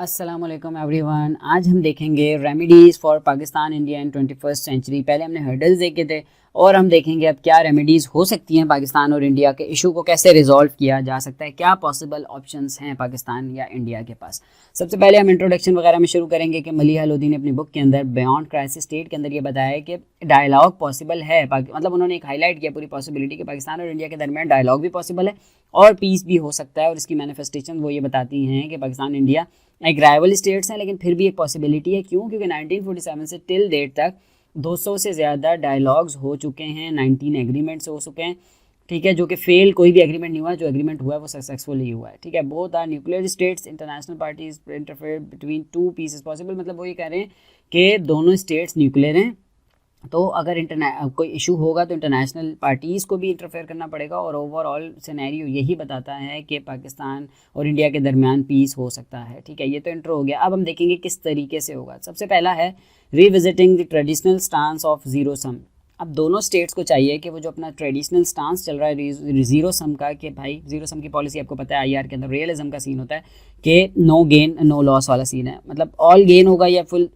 अस्सलाम वालेकुम एवरीवन। आज हम देखेंगे remedies for Pakistan India in 21st century. पहले हमने हर्डल्स देखे थे और हम देखेंगे अब क्या रेमेडीज़ हो सकती हैं पाकिस्तान और इंडिया के इशू को कैसे रिजॉल्व किया जा सकता है, क्या पॉसिबल ऑप्शंस हैं पाकिस्तान या इंडिया के पास। सबसे पहले हम इंट्रोडक्शन वगैरह में शुरू करेंगे कि मलिहा लोधी ने अपनी बुक के अंदर बियॉन्ड क्राइसिस स्टेट के अंदर ये बताया है कि डायलॉग पॉसिबल है। मतलब उन्होंने एक हाईलाइट किया पूरी पॉसिबिलिटी कि पाकिस्तान और इंडिया के दरमियान डायलॉग भी पॉसिबल है और पीस भी हो सकता है। और इसकी मैनिफेस्टेशन वो ये बताती हैं कि पाकिस्तान इंडिया एक राइवल स्टेट्स हैं लेकिन फिर भी एक पॉसिबिलिटी है। क्यों? क्योंकि 1947 से टिल डेट तक 200 से ज़्यादा डायलॉग्स हो चुके हैं, 19 एग्रीमेंट्स हो चुके हैं, ठीक है, जो कि फेल कोई भी एग्रीमेंट नहीं हुआ, जो एग्रीमेंट हुआ है वो सक्सेसफुली हुआ है, ठीक है। Both are nuclear states, international parties interfere between two pieces possible. मतलब वो ये कह रहे हैं कि दोनों स्टेट्स न्यूक्लियर हैं, तो अगर कोई इशू होगा तो इंटरनेशनल पार्टीज़ को भी इंटरफेयर करना पड़ेगा। और ओवरऑल सिनेरियो यही बताता है कि पाकिस्तान और इंडिया के दरमियान पीस हो सकता है, ठीक है। ये तो इंट्रो हो गया। अब हम देखेंगे किस तरीके से होगा। सबसे पहला है revisiting the traditional stance of zero sum. अब दोनों स्टेट्स को चाहिए कि वो जो अपना ट्रेडिशनल स्टांस चल रहा है ज़ीरो सम का, कि भाई ज़ीरो सम की पॉलिसी आपको पता है आईआर के अंदर रियलिज्म का सीन होता है कि नो गेन नो लॉस वाला सीन है। मतलब ऑल गेन होगा या फुल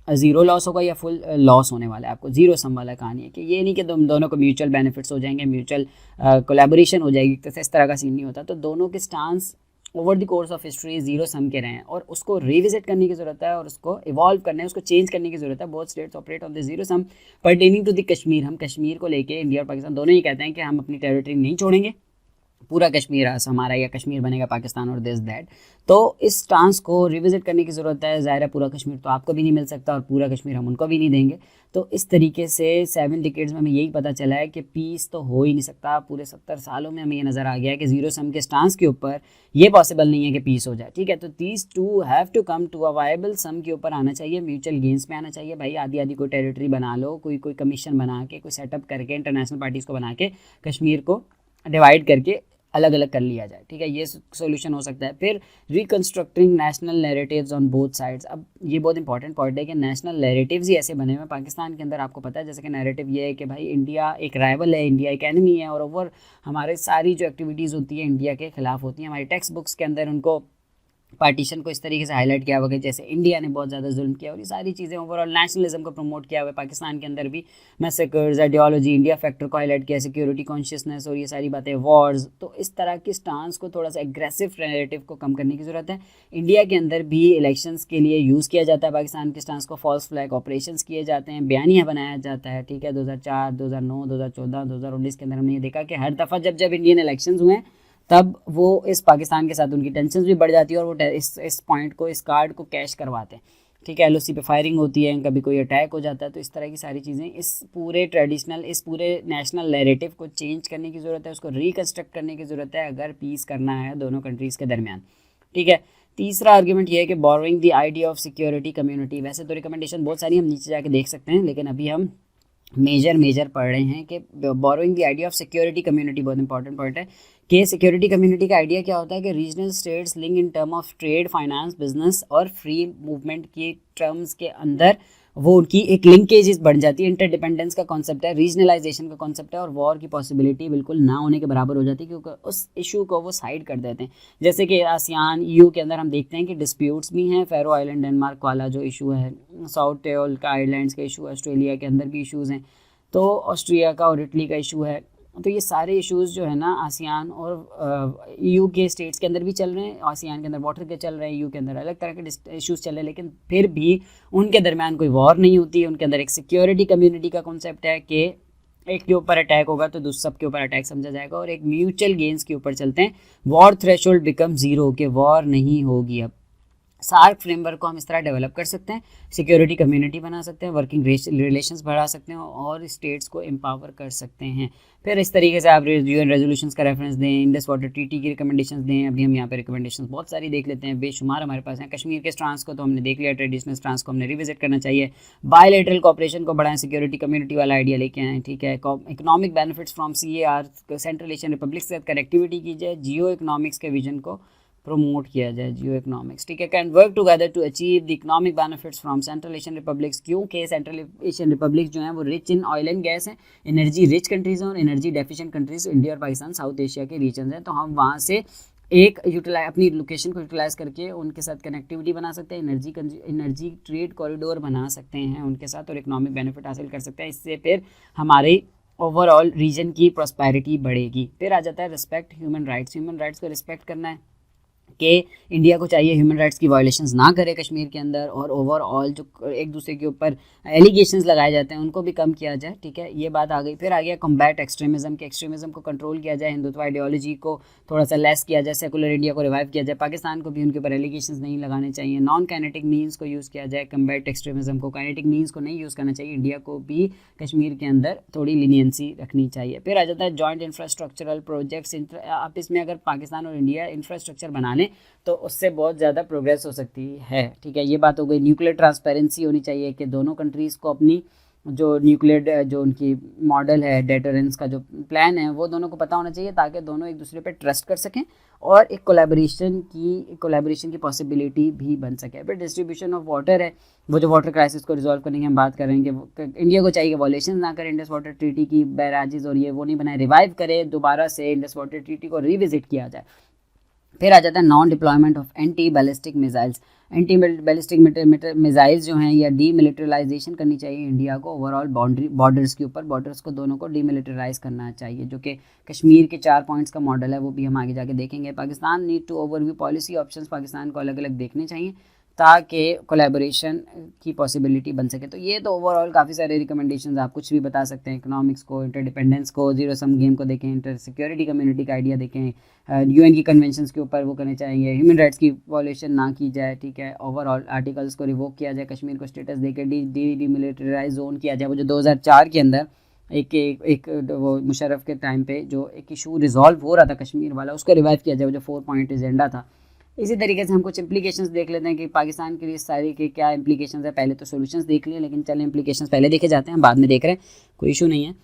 ज़ीरो लॉस होगा या फुल लॉस होने वाला है। आपको ज़ीरो सम वाला कहानी है कि ये नहीं कि दोनों को म्यूचुअल बेनिफिट्स हो जाएंगे, म्यूचुअल कोलैबोरेशन हो जाएगी, तो इस तरह का सीन नहीं होता। तो दोनों के stance over the course of history zero sum के रहे हैं और उसको रिविजिट करने की ज़रूरत है और उसको इवॉल्व करने है, उसको चेंज करने की ज़रूरत है। Both states operate on the zero sum pertaining to the Kashmir. हम कश्मीर को लेके इंडिया और पाकिस्तान दोनों ही कहते हैं कि हम अपनी टेरिटरी नहीं छोड़ेंगे, पूरा कश्मीर हमारा या कश्मीर बनेगा पाकिस्तान और दिस दैट। तो इस स्टांस को रिविजिट करने की ज़रूरत है। ज़ाहिर है पूरा कश्मीर तो आपको भी नहीं मिल सकता और पूरा कश्मीर हम उनको भी नहीं देंगे। तो इस तरीके से 7 डिकेड्स में हमें यही पता चला है कि पीस तो हो ही नहीं सकता। पूरे 70 सालों में हमें ये नज़र आ गया है कि ज़ीरो सम के स्टांस के ऊपर ये पॉसिबल नहीं है कि पीस हो जाए, ठीक है। तो these two have to come to a viable sum के ऊपर आना चाहिए, म्यूचुअल गेन्स में आना चाहिए। भाई आधी आधी कोई टेरिटरी बना लो, कोई कमीशन बना के, कोई सेटअप करके, इंटरनेशनल पार्टीज़ को बना के कश्मीर को डिवाइड करके अलग अलग कर लिया जाए, ठीक है। ये सोल्यूशन हो सकता है। फिर reconstructing national narratives on both sides. अब ये बहुत इंपॉर्टेंट पॉइंट है कि नेशनल नैरेटिव्स ही ऐसे बने हुए पाकिस्तान के अंदर। आपको पता है जैसे कि नैरेटिव ये है कि भाई इंडिया एक राइवल है, इंडिया एक एनिमी है और ओवर हमारे सारी जो एक्टिविटीज़ होती है इंडिया के खिलाफ होती हैं। हमारी टेक्स्ट बुक्स के अंदर उनको पार्टीशन को इस तरीके से हाईलाइट किया हुआ है जैसे इंडिया ने बहुत ज़्यादा जुल्म किया और ये सारी चीज़ें ओवरऑल नेशनलिज्म को प्रमोट किया हुआ है। पाकिस्तान के अंदर भी मैसेकर्स, आइडियोलॉजी, इंडिया फैक्टर को हाईलाइट किया, सिक्योरिटी कॉन्शियसनेस और ये सारी बातें, वॉर्स। तो इस तरह की स्टांस को थोड़ा सा एग्रेसिव नैरेटिव को कम करने की ज़रूरत है। इंडिया के अंदर भी इलेक्शंस के लिए यूज़ किया जाता है पाकिस्तान के स्टांस को, फॉल्स फ्लैग ऑपरेशंस किए जाते हैं, बयानिया बनाया जाता है, ठीक है। 2004, 2009, 2014, 2019 के अंदर हमने ये देखा कि हर दफ़ा जब इंडियन इलेक्शंस हुए तब वो इस पाकिस्तान के साथ उनकी टेंशन भी बढ़ जाती है और वो इस पॉइंट को, इस कार्ड को कैश करवाते हैं, ठीक है। एलओसी पे फायरिंग होती है, कभी कोई अटैक हो जाता है। तो इस तरह की सारी चीज़ें इस पूरे ट्रेडिशनल, इस पूरे नेशनल नैरेटिव को चेंज करने की ज़रूरत है, उसको रिकन्स्ट्रक्ट करने की ज़रूरत है अगर पीस करना है दोनों कंट्रीज़ के दरमियान, ठीक है। तीसरा आर्ग्यूमेंट ये है कि borrowing the idea of security community. वैसे तो रिकमेंडेशन बहुत सारी हम नीचे जाके देख सकते हैं, लेकिन अभी हम मेजर पढ़ रहे हैं कि borrowing the idea of security community बहुत इंपॉर्टेंट पॉइंट है कि सिक्योरिटी कम्युनिटी का आइडिया क्या होता है कि regional states link in term of trade, finance, business और फ्री मूवमेंट की टर्म्स के अंदर वो उनकी एक लिंकेज बन जाती है। इंटरडिपेंडेंस का कॉन्सेप्ट है, रीजनलाइजेशन का कॉन्सेप्ट है और वॉर की पॉसिबिलिटी बिल्कुल ना होने के बराबर हो जाती है क्योंकि उस इशू को वो साइड कर देते हैं। जैसे कि आसियान ईयू के अंदर हम देखते हैं कि डिस्प्यूट्स भी हैं, फेरो आइलैंड डेनमार्क वाला जो इशू है, साउथ टेल का आइलैंड्स का इशू, ऑस्ट्रेलिया के अंदर भी इशूज़ हैं, तो ऑस्ट्रिया का और इटली का इशू है। तो ये सारे इश्यूज़ जो है ना आसियान और ईयू के स्टेट्स के अंदर भी चल रहे हैं। आसियान के अंदर वाटर के चल रहे हैं, ईयू के अंदर अलग तरह के इश्यूज़ चल रहे हैं, लेकिन फिर भी उनके दरमियान कोई वॉर नहीं होती है। उनके अंदर एक सिक्योरिटी कम्युनिटी का कॉन्सेप्ट है कि एक के ऊपर अटैक होगा तो सब के ऊपर अटैक समझा जाएगा और एक म्यूचुअल गेन्स के ऊपर चलते हैं। वॉर थ्रेशोल्ड बिकम ज़ीरो, कि वॉर नहीं होगी। अब सार्क फ्रेमवर्क को हम इस तरह डेवलप कर सकते हैं, सिक्योरिटी कम्युनिटी बना सकते हैं, वर्किंग रिलेशंस बढ़ा सकते हैं और स्टेट्स को एम्पावर कर सकते हैं। फिर इस तरीके से आप यूएन रेजोल्यूशंस का रेफरेंस दें, इंडस वाटर ट्रीटी की रिकमेंडेशंस दें। अभी हम यहाँ पे रिकमेंडेशंस बहुत सारी देख लेते हैं, बेशुमार हमारे पास हैं। कश्मीर के स्टांस को तो हमने देख लिया, ट्रेडिशनल स्टांस को हमने रिविजिट करना चाहिए। बायलैटरल कोऑपरेशन को बढ़ाएं, सिक्योरिटी कम्युनिटी वाला आइडिया लेके आएँ, ठीक है। Economic benefits from CAR, central Asian republic से कनेक्टिविटी की जाए, जियो इकोनॉमिक्स के विजन को प्रमोट किया जाए, जियो इकोनॉमिक्स, ठीक है। Can work together to achieve the economic benefits from central Asian republics. क्योंकि सेंट्रल एशियन रिपब्लिक जो है वो rich in oil and gas है, एनर्जी रिच कंट्रीज़ हैं और एनर्जी डेफिशिएंट कंट्रीज इंडिया और पाकिस्तान साउथ एशिया के रीजन हैं। तो हम वहाँ से एक अपनी लोकेशन को यूटिलाइज करके उनके साथ कनेक्टिविटी बना सकते हैं, एनर्जी ट्रेड कॉरिडोर बना सकते हैं उनके साथ और इकोनॉमिक बेनिफिट हासिल कर सकते हैं। इससे फिर हमारे ओवरऑल रीजन की प्रॉस्पेरिटी बढ़ेगी। फिर आ जाता है respect human rights. Human rights को रिस्पेक्ट करना है कि इंडिया को चाहिए ह्यूमन राइट्स की वायलेशंस ना करे कश्मीर के अंदर, और ओवरऑल जो एक दूसरे के ऊपर एलिगेशंस लगाए जाते हैं उनको भी कम किया जाए। ठीक है, ये बात आ गई। फिर आ गया कॉम्बैट एक्सट्रीमिज्म, के एक्सट्रीमिज्म को कंट्रोल किया जाए, हिंदुत्व आइडियोलॉजी को थोड़ा सा लेस किया जाए, सेकुलर इंडिया को रिवाइव किया जाए, पाकिस्तान को भी उनके ऊपर एलिगेशंस नहीं लगाने चाहिए, नॉन काइनेटिक मीन्स को यूज़ किया जाए, कॉम्बैट एक्सट्रीमिज्म को, काइनेटिक मीन्स को नहीं यूज़ करना चाहिए, इंडिया को भी कश्मीर के अंदर थोड़ी लीनियंसी रखनी चाहिए। फिर आ जाता है जॉइंट इंफ्रास्ट्रक्चरल प्रोजेक्ट्स। आप इसमें अगर पाकिस्तान और इंडिया इंफ्रास्ट्रक्चर बना लें तो उससे बहुत ज़्यादा प्रोग्रेस हो सकती है। ठीक है, ये बात हो गई। न्यूक्लियर ट्रांसपेरेंसी होनी चाहिए कि दोनों कंट्रीज़ को अपनी जो न्यूक्लियर जो उनकी मॉडल है, डेटरेंस का जो प्लान है, वो दोनों को पता होना चाहिए ताकि दोनों एक दूसरे पे ट्रस्ट कर सकें और एक कोलैबोरेशन की पॉसिबिलिटी भी बन सके। फिर डिस्ट्रीब्यूशन ऑफ वाटर है, वो जो वाटर क्राइसिस को रिजॉल्व करने की हम बात करेंगे। इंडिया को चाहिए कि वॉलेशन ना करें इंडस वाटर ट्रीटी की, बैराजेस और ये वो नहीं बनाए, रिवाइव करे, दोबारा से इंडस वाटर ट्रीटी को रिविजिट किया जाए। फिर आ जाता है non deployment of anti ballistic missiles. Anti ballistic missiles जो हैं या डीमिलिटराइजेशन करनी चाहिए इंडिया को ओवरऑल बॉर्डर्स के ऊपर, बॉर्डर्स को दोनों को डीमिलिटराइज करना चाहिए, जो कि कश्मीर के 4 पॉइंट्स का मॉडल है, वो भी हम आगे जाके देखेंगे। Pakistan need to overview policy options, Pakistan को अलग अलग देखने चाहिए ताकि कोलैबोरेशन की पॉसिबिलिटी बन सके। तो ये तो ओवरऑल काफ़ी सारे रिकमेंडेशंस, आप कुछ भी बता सकते हैं, इकोनॉमिक्स को, इंटरडिपेंडेंस को, जीरो सम गेम को देखें, इंटर सिक्योरिटी कम्युनिटी का आइडिया देखें, यूएन की कन्वेंशंस के ऊपर वो करने चाहिए, ह्यूमन राइट्स की वॉलेशन ना की जाए। ठीक है, ओवरऑल आर्टिकल्स को रिवोक किया जाए, कश्मीर को स्टेटस देकर डीमिलिटराइज जोन किया जाए। वो जो 2004 के अंदर एक वो मुशर्रफ के टाइम पे जो एक इशू रिजॉल्व हो रहा था कश्मीर वाला, उसको रिवाइव किया जाए, वो जो 4 पॉइंट एजेंडा था। इसी तरीके से हम कुछ इम्प्लीकेशंस देख लेते हैं कि पाकिस्तान के लिए सारी के क्या इम्प्लीकेशंस है। पहले तो सॉल्यूशंस देख लिए, लेकिन चलें इम्प्लीकेशंस पहले देखे जाते हैं, बाद में देख रहे हैं, कोई इशू नहीं है।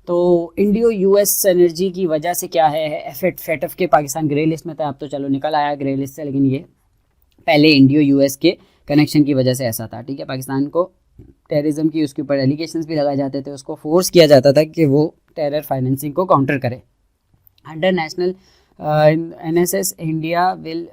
तो इंडियो यूएस एनर्जी की वजह से क्या है, फेटफ के पाकिस्तान ग्रे लिस्ट में था, अब तो चलो निकल आया ग्रे लिस्ट से, लेकिन ये पहले इंडियो यूएस के कनेक्शन की वजह से ऐसा था। ठीक है, पाकिस्तान को टेररिज्म की उसके ऊपर एलिगेशंस भी लगाए जाते थे, उसको फोर्स किया जाता था कि वो टेरर फाइनेंसिंग को काउंटर करे। Under national NSS India will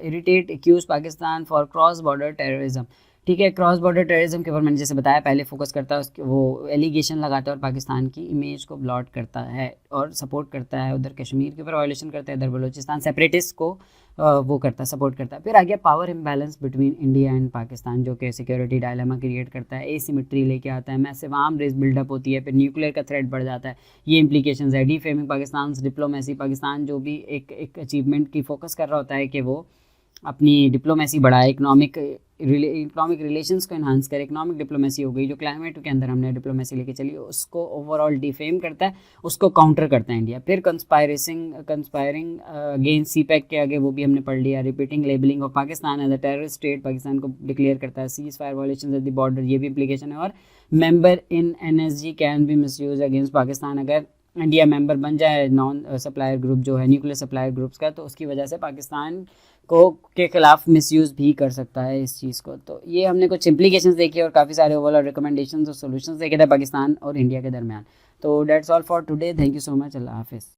reiterate accuse Pakistan for cross border terrorism. ठीक है, क्रॉस बॉर्डर टेररिज्म के ऊपर मैंने जैसे बताया पहले फोकस करता है, उसके वो एलिगेशन लगाता है और पाकिस्तान की इमेज को ब्लॉट करता है और सपोर्ट करता है, उधर कश्मीर के ऊपर वायलेशन करता है, इधर बलोचिस्तान सेपरेटिस्ट को वो करता है, सपोर्ट करता है। फिर आ गया power imbalance between India and Pakistan, जो कि सिक्योरिटी डायलेमा क्रिएट करता है, एसिमेट्री लेके आता है, मैसिव आर्म रेस बिल्डअप होती है, फिर न्यूक्लियर का थ्रेट बढ़ जाता है। ये इम्प्लीकेशंस है। डीफेमिंग पाकिस्तान डिप्लोमेसी, पाकिस्तान जो भी एक अचीवमेंट की फोकस कर रहा होता है कि वो अपनी डिप्लोमेसी बढ़ाए, इकोनॉमिक रिलेशंस को इन्हांस करे, इकोनॉमिक डिप्लोमेसी हो गई, जो क्लाइमेट के अंदर हमने डिप्लोमेसी लेके चली, उसको ओवरऑल डिफेम करता है, उसको काउंटर करता है इंडिया। फिर कंस्पायरिंग अगेंस्ट सीपैक के आगे वो भी हमने पढ़ लिया। Repeating labelling of Pakistan as a terrorist state, Pakistan को डिक्लेयर करता है। Ceasefire violation at the border, ये भी इम्प्लीकेशन है। और member in NSG can be misuse against Pakistan, अगर इंडिया मेंबर बन जाए नॉन सप्लायर ग्रुप जो है न्यूक्लियर सप्लायर ग्रुप्स का, तो उसकी वजह से पाकिस्तान को के खिलाफ मिसयूज़ भी कर सकता है इस चीज़ को। तो ये हमने कुछ इम्प्लीकेशंस देखी और काफ़ी सारे ओवरऑल रिकमेंडेशंस और सॉल्यूशंस देखे थे पाकिस्तान और इंडिया के दरमियान। तो that's all for today, thank you so much, अल्लाह हाफिज़।